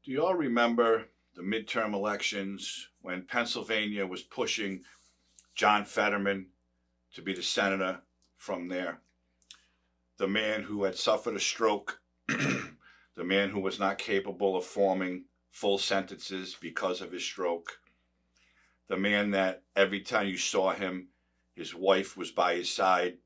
Do you all remember the midterm elections when Pennsylvania was pushing John Fetterman to be the senator from there? The man who had suffered a stroke, the man who was not capable of forming full sentences because of his stroke, the man that every time you saw him, his wife was by his side,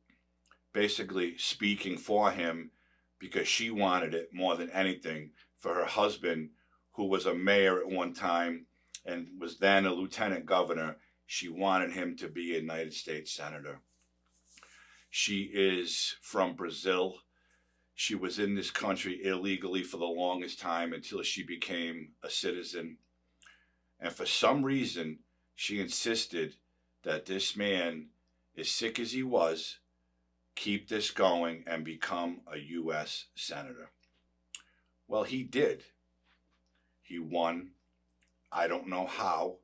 basically speaking for him because she wanted it more than anything for her husband, who was a mayor at one time and was then a lieutenant governor. She wanted him to be a United States senator. She is from Brazil. She was in this country illegally for the longest time until she became a citizen. And for some reason, she insisted that this man, as sick as he was, keep this going and become a U.S. senator. Well, he did. He won. I don't know how,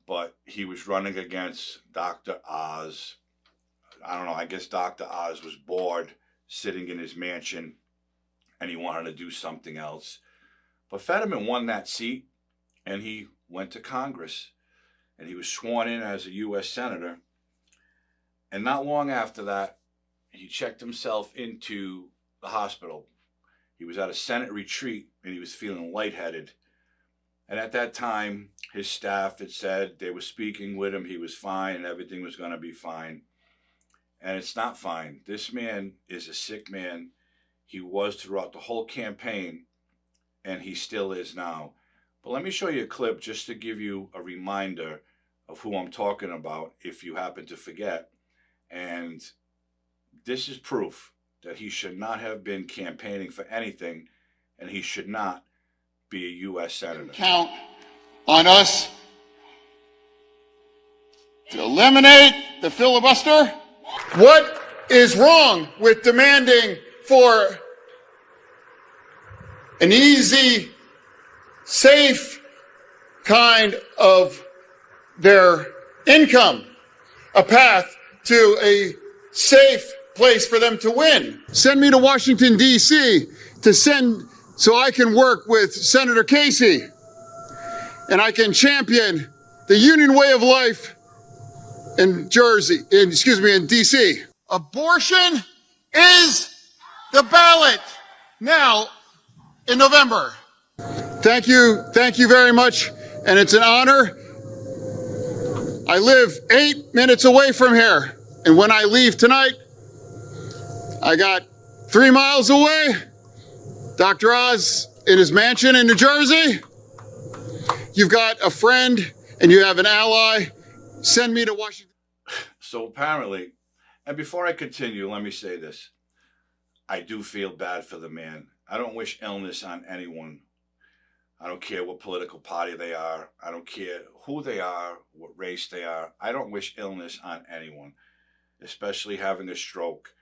but he was running against Dr. Oz. I don't know, I guess Dr. Oz was bored sitting in his mansion and he wanted to do something else. But Fetterman won that seat and he went to Congress and he was sworn in as a U.S. senator. And not long after that, he checked himself into the hospital. He was at a Senate retreat and he was feeling lightheaded. And at that time, his staff had said they were speaking with him, he was fine and everything was going to be fine. And it's not fine. This man is a sick man. He was throughout the whole campaign, and he still is now. But let me show you a clip just to give you a reminder of who I'm talking about if you happen to forget. And this is proof that he should not have been campaigning for anything, and he should not be a U.S. senator. Count on us to eliminate the filibuster. What is wrong with demanding for an easy, safe kind of their income, a path to a safe place for them to win? Send me to Washington, D.C. so I can work with Senator Casey and I can champion the union way of life in D.C. Abortion is the ballot now in November. Thank you very much, and it's an honor. I live 8 minutes away from here, and when I leave tonight, I got 3 miles away, Dr. Oz in his mansion in New Jersey. You've got a friend and you have an ally. Send me to Washington. So apparently, and before I continue, let me say this. I do feel bad for the man. I don't wish illness on anyone. I don't care what political party they are. I don't care who they are, what race they are. I don't wish illness on anyone, especially having a stroke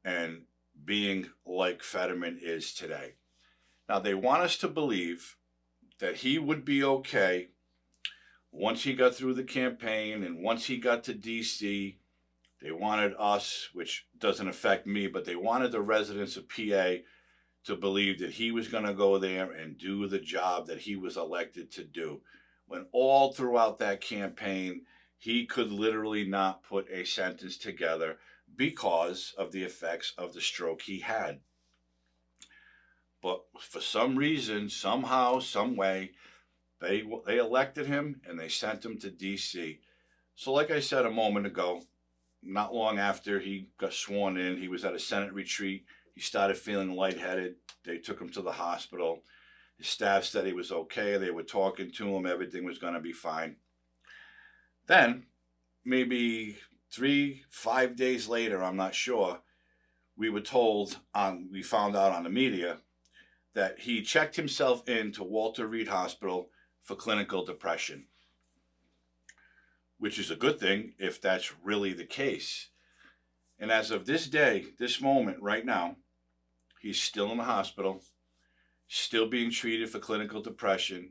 and being like Fetterman is today. Now, they want us to believe that he would be okay once he got through the campaign and once he got to D.C. They wanted us, which doesn't affect me, but they wanted the residents of PA to believe that he was going to go there and do the job that he was elected to do. When all throughout that campaign, he could literally not put a sentence together because of the effects of the stroke he had. But for some reason, somehow, some way, they elected him and they sent him to D.C. So like I said a moment ago, not long after he got sworn in, he was at a Senate retreat. He started feeling lightheaded. They took him to the hospital. His staff said he was okay. They were talking to him. Everything was going to be fine. Then, maybe 3-5 days later, I'm not sure, we found out on the media that he checked himself into Walter Reed Hospital for clinical depression, which is a good thing if that's really the case. And as of this day, this moment right now, he's still in the hospital, still being treated for clinical depression,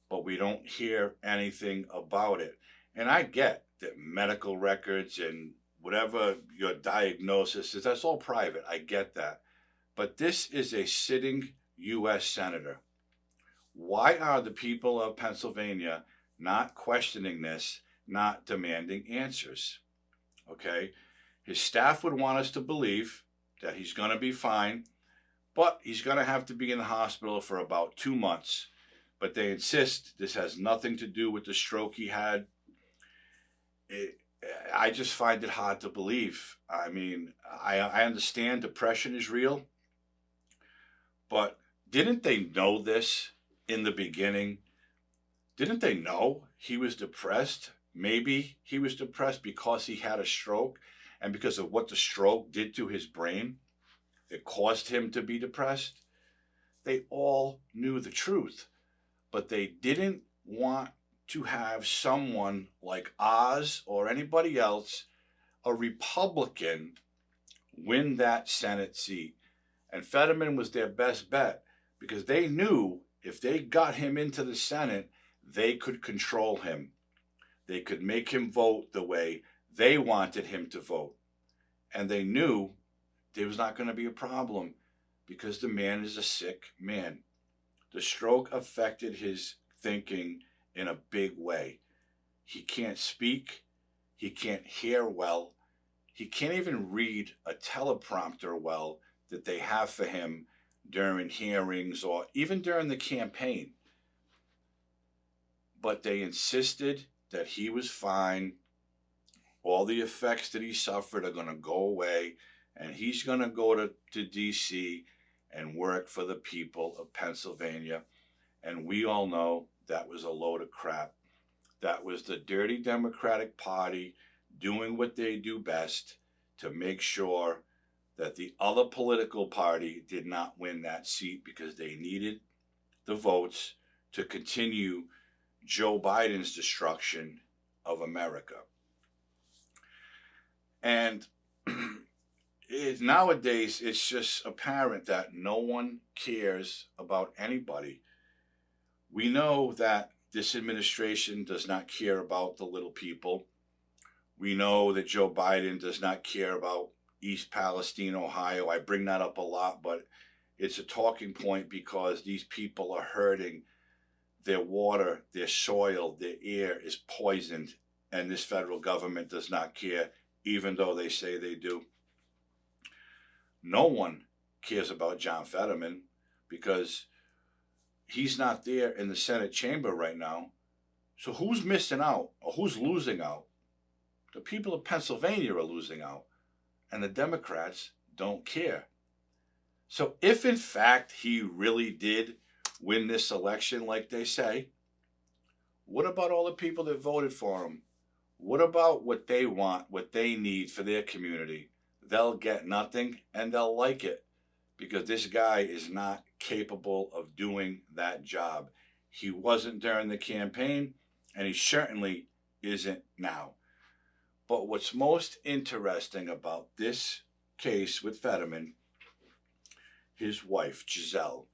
but we don't hear anything about it. And I get that medical records and whatever your diagnosis is, that's all private. I get that. But this is a sitting U.S. senator. Why are the people of Pennsylvania not questioning this, not demanding answers? Okay? His staff would want us to believe that he's going to be fine, but he's going to have to be in the hospital for about 2 months. But they insist this has nothing to do with the stroke he had. I just find it hard to believe. I mean, I understand depression is real, but didn't they know this in the beginning? Didn't they know he was depressed? Maybe he was depressed because he had a stroke and because of what the stroke did to his brain. It caused him to be depressed. They all knew the truth, but they didn't want to have someone like Oz or anybody else, a Republican, win that Senate seat. And Fetterman was their best bet because they knew if they got him into the Senate, they could control him. They could make him vote the way they wanted him to vote. And they knew there was not going to be a problem because the man is a sick man. The stroke affected his thinking in a big way. He can't speak. He can't hear well. He can't even read a teleprompter well that they have for him during hearings or even during the campaign. But they insisted that he was fine. All the effects that he suffered are going to go away, and he's going to go to D.C. and work for the people of Pennsylvania. And we all know that was a load of crap. That was the dirty Democratic Party doing what they do best to make sure that the other political party did not win that seat because they needed the votes to continue Joe Biden's destruction of America. And nowadays, it's just apparent that no one cares about anybody. We know that this administration does not care about the little people. We know that Joe Biden does not care about East Palestine, Ohio. I bring that up a lot, but it's a talking point because these people are hurting. Their water, their soil, their air is poisoned, and this federal government does not care, even though they say they do. No one cares about John Fetterman because he's not there in the Senate chamber right now. So who's missing out or who's losing out? The people of Pennsylvania are losing out, and the Democrats don't care. So if in fact he really did win this election like they say, what about all the people that voted for him? What about what they want, what they need for their community? They'll get nothing and they'll like it because this guy is not capable of doing that job. He wasn't during the campaign and he certainly isn't now. But what's most interesting about this case with Fetterman, his wife, Giselle.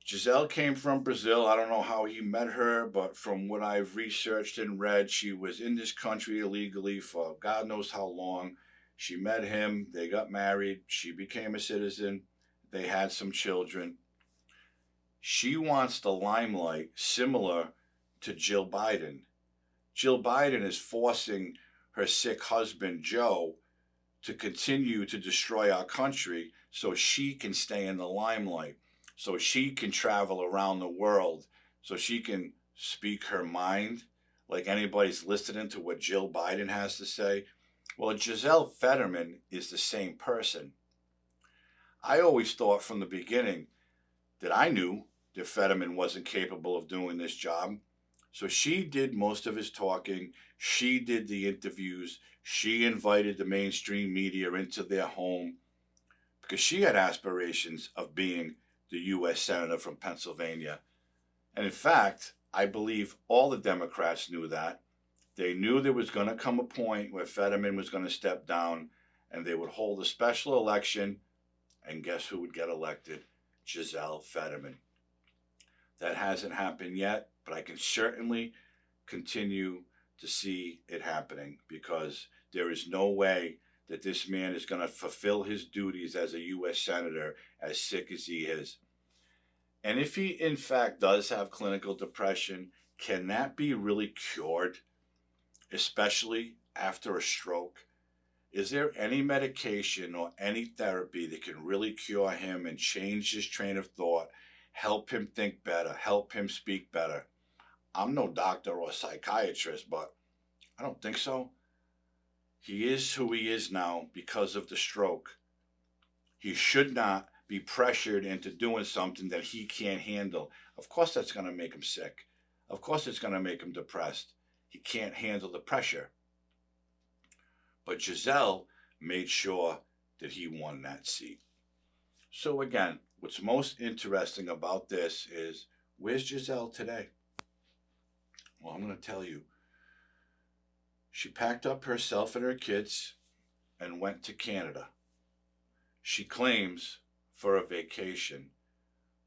Giselle came from Brazil. I don't know how he met her, but from what I've researched and read, she was in this country illegally for God knows how long. She met him. They got married. She became a citizen. They had some children. She wants the limelight similar to Jill Biden. Jill Biden is forcing her sick husband, Joe, to continue to destroy our country so she can stay in the limelight, so she can travel around the world, so she can speak her mind like anybody's listening to what Jill Biden has to say. Well, Giselle Fetterman is the same person. I always thought from the beginning that I knew that Fetterman wasn't capable of doing this job. So she did most of his talking. She did the interviews. She invited the mainstream media into their home because she had aspirations of being the U.S. Senator from Pennsylvania. And in fact, I believe all the Democrats knew that. They knew there was going to come a point where Fetterman was going to step down and they would hold a special election. And guess who would get elected? Giselle Fetterman. That hasn't happened yet, but I can certainly continue to see it happening because there is no way that this man is going to fulfill his duties as a U.S. Senator as sick as he is. And if he, in fact, does have clinical depression, can that be really cured, especially after a stroke? Is there any medication or any therapy that can really cure him and change his train of thought, help him think better, help him speak better? I'm no doctor or psychiatrist, but I don't think so. He is who he is now because of the stroke. He should not be pressured into doing something that he can't handle. Of course, that's going to make him sick. Of course, it's going to make him depressed. He can't handle the pressure. But Giselle made sure that he won that seat. So again, what's most interesting about this is, where's Giselle today? Well, I'm going to tell you. She packed up herself and her kids and went to Canada. She claims for a vacation,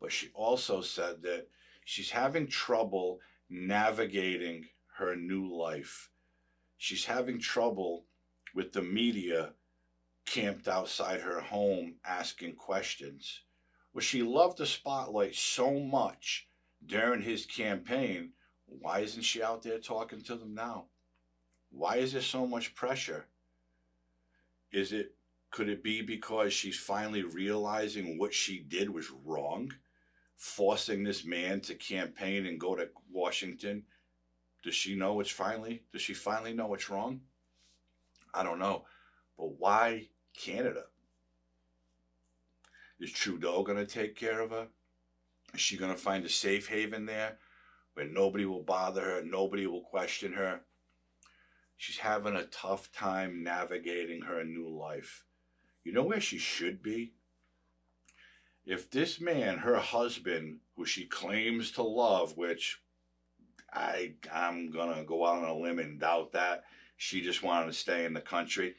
but she also said that she's having trouble navigating her new life. She's having trouble with the media camped outside her home asking questions. Well, she loved the spotlight so much during his campaign. Why isn't she out there talking to them now? Why is there so much pressure? Could it be because she's finally realizing what she did was wrong? Forcing this man to campaign and go to Washington? Does she finally know it's wrong? I don't know. But why Canada? Is Trudeau going to take care of her? Is she going to find a safe haven there where nobody will bother her, nobody will question her? She's having a tough time navigating her new life. You know where she should be? If this man, her husband, who she claims to love, which I'm going to go out on a limb and doubt that, she just wanted to stay in the country.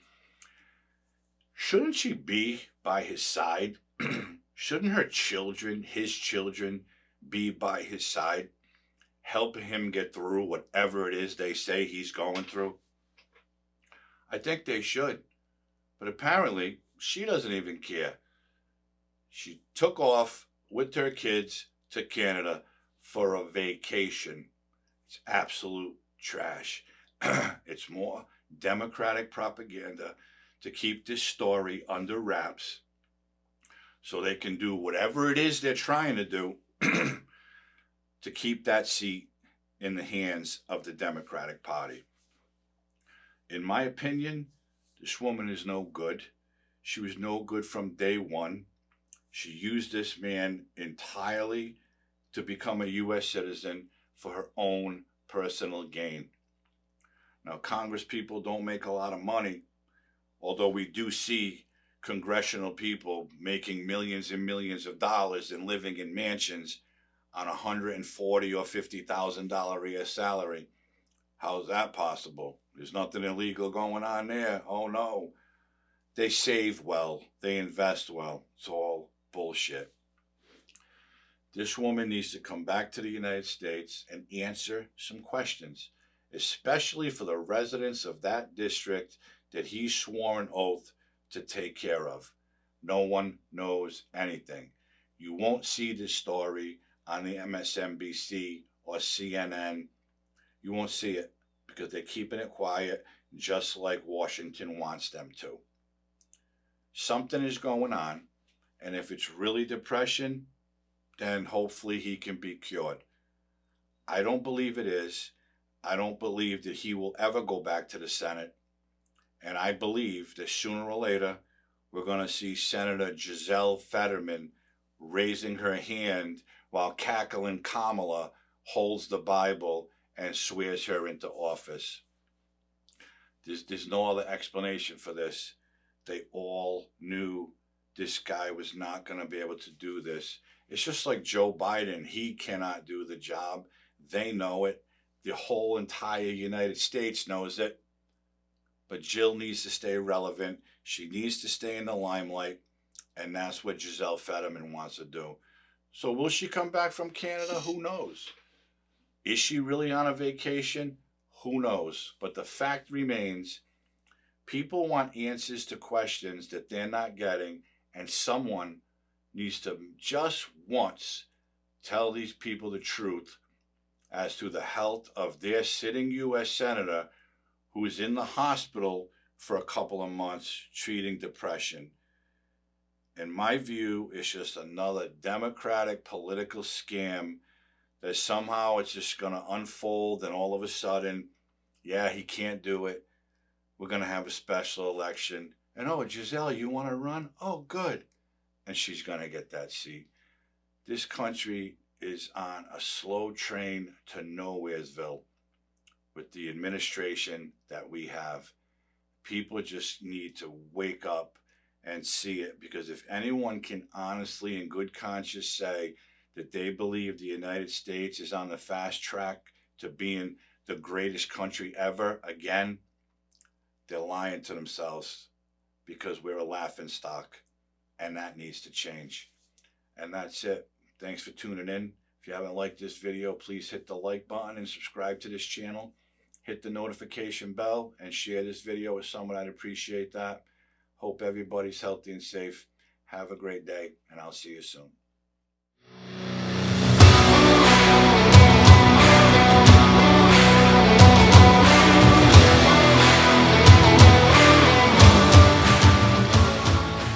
Shouldn't she be by his side? Shouldn't her children, his children, be by his side, helping him get through whatever it is they say he's going through? I think they should. But apparently, she doesn't even care. She took off with her kids to Canada for a vacation. It's absolute trash. It's more Democratic propaganda to keep this story under wraps so they can do whatever it is they're trying to do to keep that seat in the hands of the Democratic Party. In my opinion, this woman is no good. She was no good from day one. She used this man entirely to become a U.S. citizen for her own personal gain. Now, Congress people don't make a lot of money, although we do see congressional people making millions and millions of dollars and living in mansions on $140,000 or $50,000 a year salary. How's that possible? There's nothing illegal going on there. Oh no. They save well. They invest well. It's all bullshit. This woman needs to come back to the United States and answer some questions, especially for the residents of that district that he swore an oath to take care of. No one knows anything. You won't see this story on the MSNBC or CNN. You won't see it because they're keeping it quiet, just like Washington wants them to. Something is going on, and if it's really depression, then hopefully he can be cured. I don't believe it is. I don't believe that he will ever go back to the Senate. And I believe that sooner or later, we're going to see Senator John Fetterman raising her hand while cackling Kamala holds the Bible and swears her into office. There's no other explanation for this. They all knew this guy was not going to be able to do this. It's just like Joe Biden. He cannot do the job. They know it. The whole entire United States knows it. But Jill needs to stay relevant. She needs to stay in the limelight. And that's what Giselle Fetterman wants to do. So will she come back from Canada? Who knows? Is she really on a vacation? Who knows? But the fact remains, people want answers to questions that they're not getting, and someone needs to just once tell these people the truth as to the health of their sitting U.S. Senator who is in the hospital for a couple of months treating depression. In my view, it's just another Democratic political scam that somehow it's just going to unfold, and all of a sudden, yeah, he can't do it. We're going to have a special election. And oh, Giselle, you want to run? Oh, good. And she's going to get that seat. This country is on a slow train to nowheresville with the administration that we have. People just need to wake up and see it, because if anyone can honestly in good conscience say that they believe the United States is on the fast track to being the greatest country ever again, they're lying to themselves, because we're a laughingstock, and that needs to change. And that's it. Thanks for tuning in. If you haven't liked this video, please hit the like button and subscribe to this channel. Hit the notification bell and share this video with someone. I'd appreciate that. Hope everybody's healthy and safe. Have a great day, and I'll see you soon.